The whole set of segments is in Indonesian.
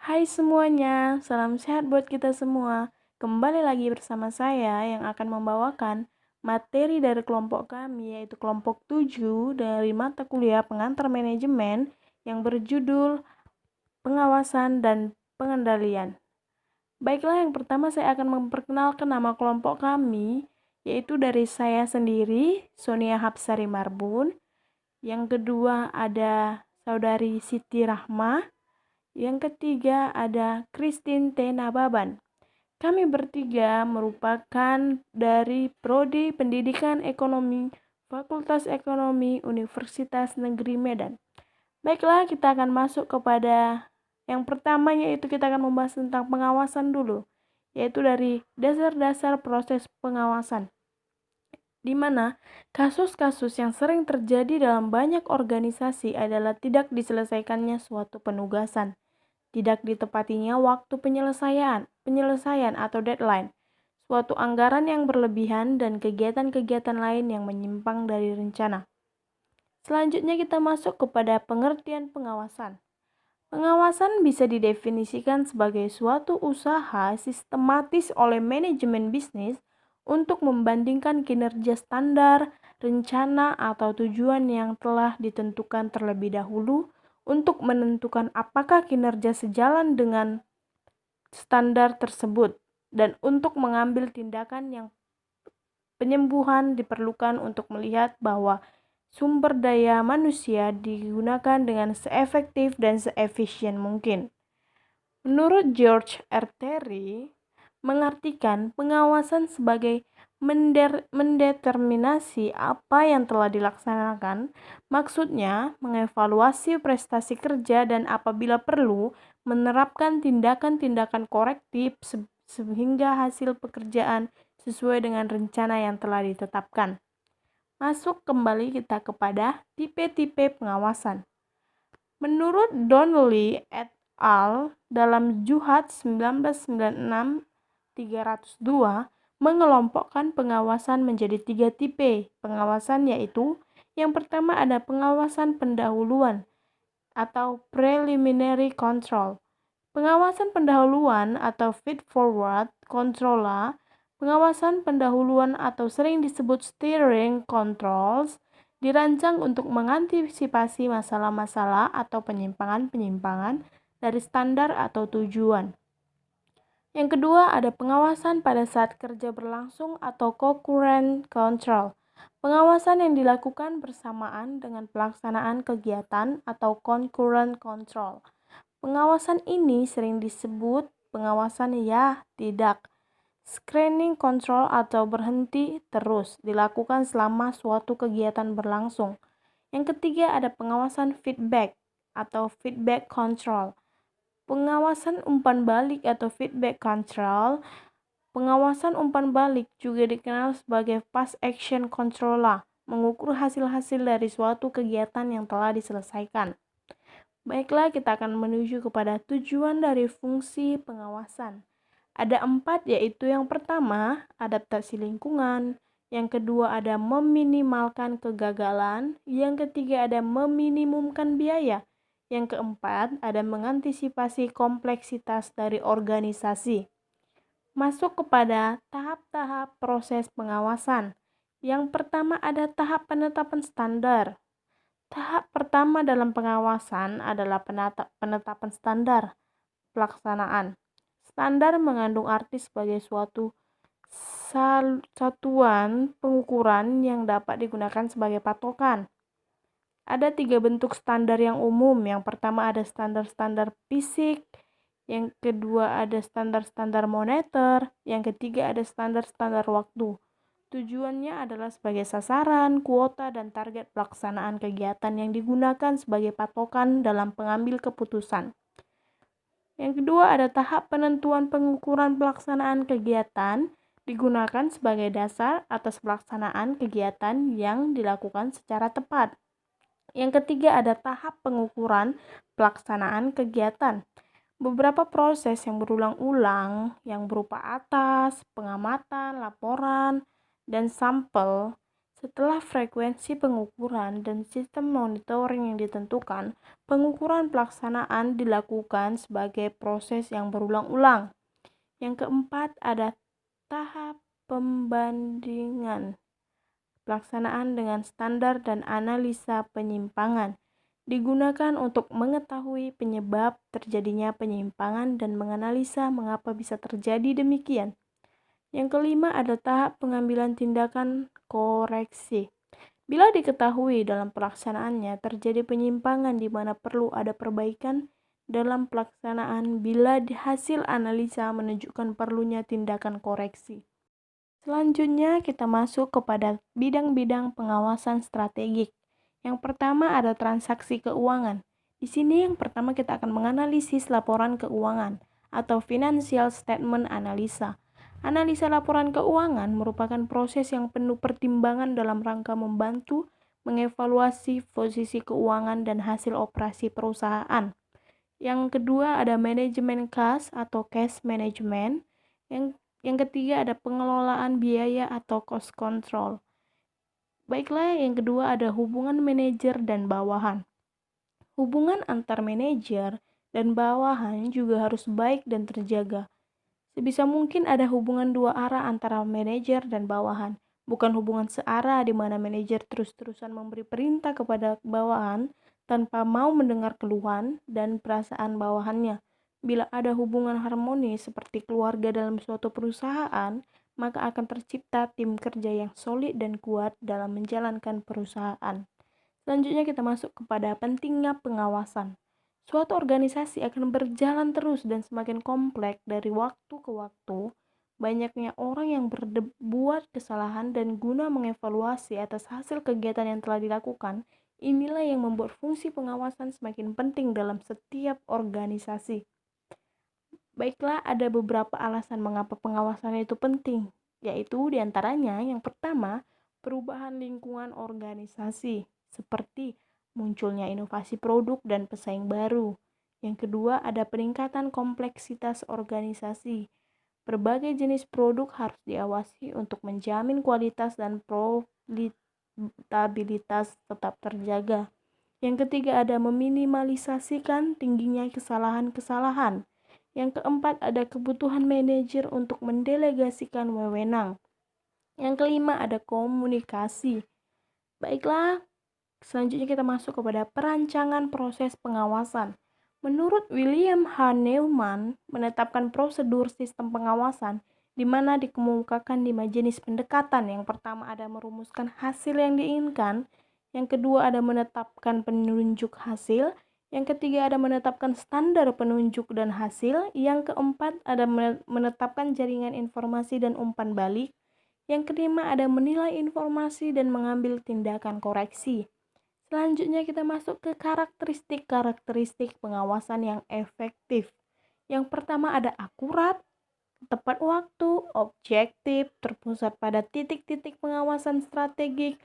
Hai semuanya, salam sehat buat kita semua. Kembali lagi bersama saya yang akan membawakan materi dari kelompok kami, yaitu kelompok 7 dari mata kuliah pengantar manajemen yang berjudul pengawasan dan pengendalian. Baiklah, yang pertama saya akan memperkenalkan nama kelompok kami, yaitu dari saya sendiri, Sonia Hapsari Marbun. Yang kedua ada saudari Siti Rahma. Yang ketiga ada Christine T. Nababan. Kami bertiga merupakan dari Prodi Pendidikan Ekonomi, Fakultas Ekonomi Universitas Negeri Medan. Baiklah, kita akan masuk kepada yang pertama, yaitu kita akan membahas tentang pengawasan dulu, yaitu dari dasar-dasar proses pengawasan, di mana kasus-kasus yang sering terjadi dalam banyak organisasi adalah tidak diselesaikannya suatu penugasan, tidak ditepatinya waktu penyelesaian atau deadline, suatu anggaran yang berlebihan, dan kegiatan-kegiatan lain yang menyimpang dari rencana. Selanjutnya kita masuk kepada pengertian pengawasan. Pengawasan bisa didefinisikan sebagai suatu usaha sistematis oleh manajemen bisnis untuk membandingkan kinerja standar, rencana, atau tujuan yang telah ditentukan terlebih dahulu untuk menentukan apakah kinerja sejalan dengan standar tersebut, dan untuk mengambil tindakan yang penyembuhan diperlukan untuk melihat bahwa sumber daya manusia digunakan dengan seefektif dan seefisien mungkin. Menurut George R. Terry, mengartikan pengawasan sebagai mendeterminasi apa yang telah dilaksanakan, maksudnya mengevaluasi prestasi kerja dan apabila perlu, menerapkan tindakan-tindakan korektif sehingga hasil pekerjaan sesuai dengan rencana yang telah ditetapkan. Masuk kembali kita kepada tipe-tipe pengawasan. Menurut Donnelly et al. Dalam Juhat 1996-302, mengelompokkan pengawasan menjadi 3 tipe pengawasan, yaitu yang pertama ada pengawasan pendahuluan atau preliminary control. Pengawasan pendahuluan atau feed-forward control, pengawasan pendahuluan atau sering disebut steering controls, dirancang untuk mengantisipasi masalah-masalah atau penyimpangan-penyimpangan dari standar atau tujuan. Yang kedua ada pengawasan pada saat kerja berlangsung atau concurrent control. Pengawasan yang dilakukan bersamaan dengan pelaksanaan kegiatan atau concurrent control. Pengawasan ini sering disebut pengawasan ya, tidak. Screening control atau berhenti terus dilakukan selama suatu kegiatan berlangsung. Yang ketiga ada pengawasan feedback atau feedback control. Pengawasan umpan balik atau feedback control. Pengawasan umpan balik juga dikenal sebagai fast action control, mengukur hasil-hasil dari suatu kegiatan yang telah diselesaikan. Baiklah, kita akan menuju kepada tujuan dari fungsi pengawasan. Ada 4, yaitu yang pertama, adaptasi lingkungan. Yang kedua ada meminimalkan kegagalan. Yang ketiga ada meminimumkan biaya. Yang keempat ada mengantisipasi kompleksitas dari organisasi. Masuk kepada tahap-tahap proses pengawasan. Yang pertama ada tahap penetapan standar. Tahap pertama dalam pengawasan adalah penetapan standar pelaksanaan. Standar mengandung arti sebagai suatu satuan pengukuran yang dapat digunakan sebagai patokan. Ada 3 bentuk standar yang umum. Yang pertama ada standar-standar fisik, yang kedua ada standar-standar moneter, yang ketiga ada standar-standar waktu. Tujuannya adalah sebagai sasaran, kuota, dan target pelaksanaan kegiatan yang digunakan sebagai patokan dalam pengambil keputusan. Yang kedua ada tahap penentuan pengukuran pelaksanaan kegiatan digunakan sebagai dasar atas pelaksanaan kegiatan yang dilakukan secara tepat. Yang ketiga ada tahap pengukuran pelaksanaan kegiatan. Beberapa proses yang berulang-ulang yang berupa atas, pengamatan, laporan, dan sampel Setelah frekuensi pengukuran dan sistem monitoring yang ditentukan, pengukuran pelaksanaan dilakukan sebagai proses yang berulang-ulang. Yang keempat, ada tahap pembandingan pelaksanaan dengan standar dan analisa penyimpangan. Digunakan untuk mengetahui penyebab terjadinya penyimpangan dan menganalisa mengapa bisa terjadi demikian. Yang kelima, ada tahap pengambilan tindakan koreksi. Bila diketahui dalam pelaksanaannya terjadi penyimpangan di mana perlu ada perbaikan dalam pelaksanaan bila hasil analisa menunjukkan perlunya tindakan koreksi. Selanjutnya kita masuk kepada bidang-bidang pengawasan strategik. Yang pertama ada transaksi keuangan. Di sini yang pertama kita akan menganalisis laporan keuangan atau financial statement analisa. Analisa laporan keuangan merupakan proses yang penuh pertimbangan dalam rangka membantu mengevaluasi posisi keuangan dan hasil operasi perusahaan. Yang kedua ada manajemen kas atau cash management. Yang ketiga ada pengelolaan biaya atau cost control. Baiklah, yang kedua ada hubungan manajer dan bawahan. Hubungan antar manajer dan bawahan juga harus baik dan terjaga. Sebisa mungkin ada hubungan dua arah antara manajer dan bawahan, bukan hubungan searah di mana manajer terus-terusan memberi perintah kepada bawahan tanpa mau mendengar keluhan dan perasaan bawahannya. Bila ada hubungan harmonis seperti keluarga dalam suatu perusahaan, maka akan tercipta tim kerja yang solid dan kuat dalam menjalankan perusahaan. Selanjutnya kita masuk kepada pentingnya pengawasan. Suatu organisasi akan berjalan terus dan semakin kompleks dari waktu ke waktu. Banyaknya orang yang berbuat kesalahan dan guna mengevaluasi atas hasil kegiatan yang telah dilakukan, inilah yang membuat fungsi pengawasan semakin penting dalam setiap organisasi. Baiklah, ada beberapa alasan mengapa pengawasan itu penting, yaitu diantaranya yang pertama, perubahan lingkungan organisasi, seperti munculnya inovasi produk dan pesaing baru. Yang kedua, ada peningkatan kompleksitas organisasi. Berbagai jenis produk harus diawasi untuk menjamin kualitas dan profitabilitas tetap terjaga. Yang ketiga, ada meminimalisasikan tingginya kesalahan-kesalahan. Yang keempat, ada kebutuhan manajer untuk mendelegasikan wewenang. Yang kelima, ada komunikasi. Baiklah, selanjutnya kita masuk kepada perancangan proses pengawasan. Menurut William H. Neumann, menetapkan prosedur sistem pengawasan di mana dikemukakan 5 jenis pendekatan. Yang pertama ada merumuskan hasil yang diinginkan, yang kedua ada menetapkan penunjuk hasil, yang ketiga ada menetapkan standar penunjuk dan hasil, yang keempat ada menetapkan jaringan informasi dan umpan balik, yang kelima ada menilai informasi dan mengambil tindakan koreksi. Selanjutnya kita masuk ke karakteristik pengawasan yang efektif. Yang pertama ada akurat, tepat waktu, objektif, terpusat pada titik-titik pengawasan strategik,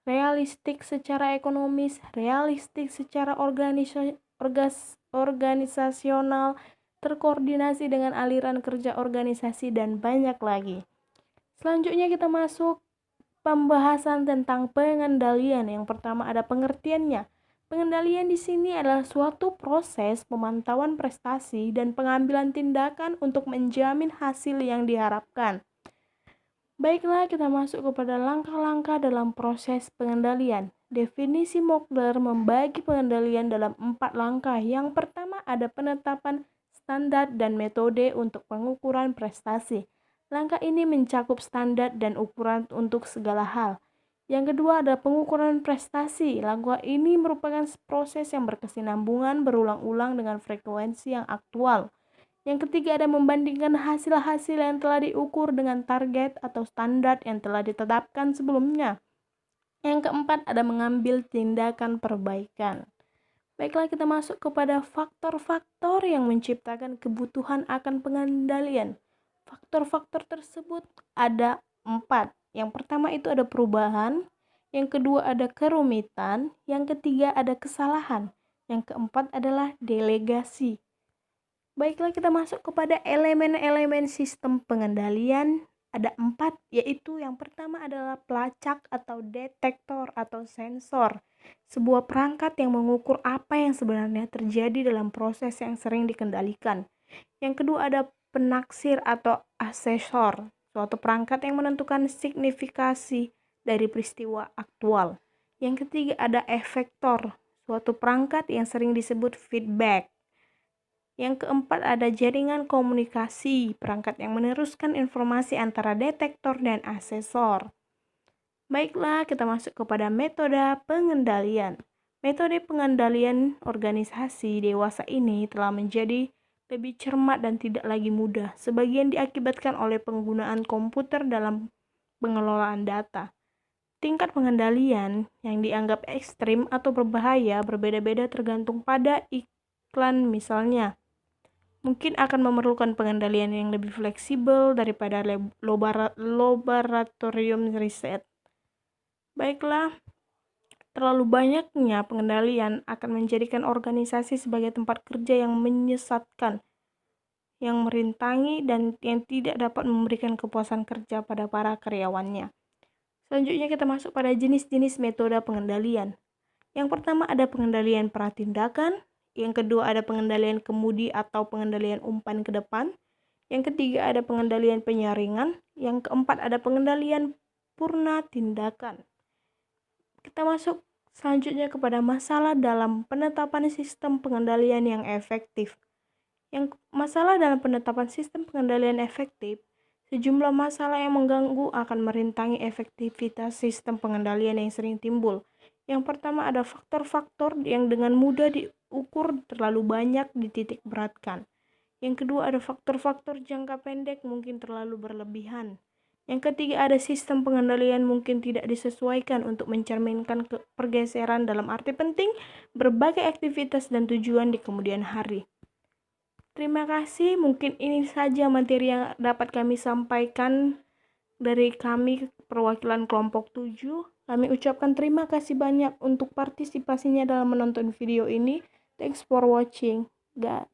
realistik secara ekonomis, realistik secara organisasional, terkoordinasi dengan aliran kerja organisasi, dan banyak lagi. Selanjutnya kita masuk pembahasan tentang pengendalian. Yang pertama ada pengertiannya. Pengendalian di sini adalah suatu proses pemantauan prestasi dan pengambilan tindakan untuk menjamin hasil yang diharapkan. Baiklah, kita masuk kepada langkah-langkah dalam proses pengendalian. Definisi Mogler membagi pengendalian dalam 4 langkah. Yang pertama ada penetapan standar dan metode untuk pengukuran prestasi. Langkah ini mencakup standar dan ukuran untuk segala hal. Yang kedua ada pengukuran prestasi. Langkah ini merupakan proses yang berkesinambungan berulang-ulang dengan frekuensi yang aktual. Yang ketiga ada membandingkan hasil-hasil yang telah diukur dengan target atau standar yang telah ditetapkan sebelumnya. Yang keempat ada mengambil tindakan perbaikan. Baiklah, kita masuk kepada faktor-faktor yang menciptakan kebutuhan akan pengendalian. Faktor-faktor tersebut ada 4. Yang pertama itu ada perubahan, yang kedua ada kerumitan, yang ketiga ada kesalahan, yang keempat adalah delegasi. Baiklah, kita masuk kepada elemen-elemen sistem pengendalian Ada 4, yaitu yang pertama adalah pelacak atau detektor atau sensor, sebuah perangkat yang mengukur apa yang sebenarnya terjadi dalam proses yang sering dikendalikan. Yang kedua ada penaksir atau asesor, suatu perangkat yang menentukan signifikasi dari peristiwa aktual. Yang ketiga ada efektor, suatu perangkat yang sering disebut feedback. Yang keempat ada jaringan komunikasi, perangkat yang meneruskan informasi antara detektor dan asesor. Baiklah, kita masuk kepada metode pengendalian. Metode pengendalian organisasi dewasa ini telah menjadi lebih cermat dan tidak lagi mudah, sebagian diakibatkan oleh penggunaan komputer dalam pengelolaan data. Tingkat pengendalian yang dianggap ekstrim atau berbahaya berbeda-beda tergantung pada iklan misalnya. Mungkin akan memerlukan pengendalian yang lebih fleksibel daripada laboratorium riset. Baiklah, terlalu banyaknya pengendalian akan menjadikan organisasi sebagai tempat kerja yang menyesatkan, yang merintangi, dan yang tidak dapat memberikan kepuasan kerja pada para karyawannya. Selanjutnya kita masuk pada jenis-jenis metode pengendalian. Yang pertama ada pengendalian pratindakan, yang kedua ada pengendalian kemudi atau pengendalian umpan ke depan, yang ketiga ada pengendalian penyaringan, yang keempat ada pengendalian purna tindakan. Kita masuk selanjutnya kepada masalah dalam penetapan sistem pengendalian yang efektif. Yang masalah dalam penetapan sistem pengendalian efektif, sejumlah masalah yang mengganggu akan merintangi efektivitas sistem pengendalian yang sering timbul. Yang pertama ada faktor-faktor yang dengan mudah diukur terlalu banyak dititik beratkan. Yang kedua ada faktor-faktor jangka pendek mungkin terlalu berlebihan. Yang ketiga ada sistem pengendalian mungkin tidak disesuaikan untuk mencerminkan pergeseran dalam arti penting berbagai aktivitas dan tujuan di kemudian hari. Terima kasih, mungkin ini saja materi yang dapat kami sampaikan dari kami perwakilan kelompok 7. Kami ucapkan terima kasih banyak untuk partisipasinya dalam menonton video ini. Thanks for watching. Bye.